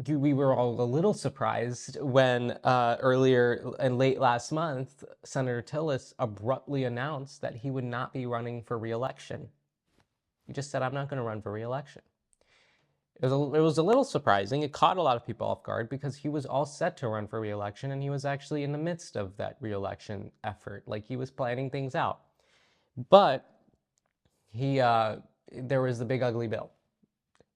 we were all a little surprised when earlier and late last month, Senator Tillis abruptly announced that he would not be running for re-election. He just said, I'm not going to run for re-election. It was a little surprising. It caught a lot of people off guard because he was all set to run for re-election, and he was actually in the midst of that re-election effort. Like, he was planning things out. But there was the big ugly bill.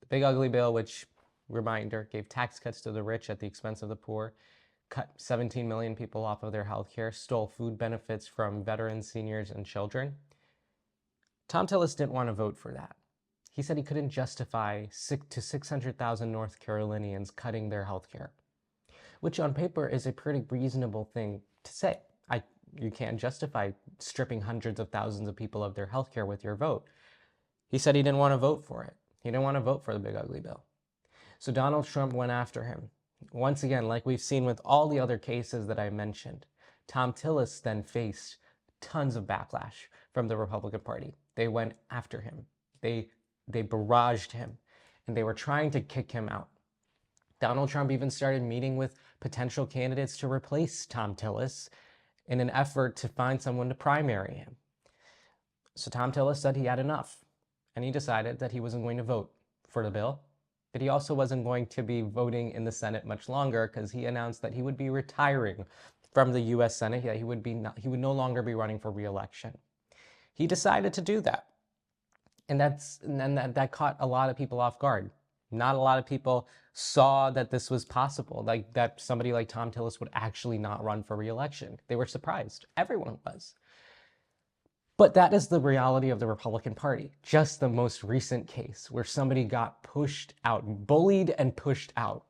The big ugly bill, which, reminder, gave tax cuts to the rich at the expense of the poor, cut 17 million people off of their health care, stole food benefits from veterans, seniors, and children. Tom Tillis didn't want to vote for that. He said he couldn't justify to 600,000 North Carolinians cutting their health care, which on paper is a pretty reasonable thing to say. You can't justify stripping hundreds of thousands of people of their health care with your vote. He said he didn't want to vote for it. He didn't want to vote for the big ugly bill. So Donald Trump went after him. Once again, like we've seen with all the other cases that I mentioned, Tom Tillis then faced tons of backlash from the Republican Party. They went after him. They barraged him, and they were trying to kick him out. Donald Trump even started meeting with potential candidates to replace Tom Tillis in an effort to find someone to primary him. So Tom Tillis said he had enough, and he decided that he wasn't going to vote for the bill, but he also wasn't going to be voting in the Senate much longer because he announced that he would be retiring from the U.S. Senate, that he would no longer be running for re-election. He decided to do that. And that caught a lot of people off guard. Not a lot of people saw that this was possible, like that somebody like Tom Tillis would actually not run for re-election. They were surprised. Everyone was. But that is the reality of the Republican Party. Just the most recent case where somebody got pushed out, bullied and pushed out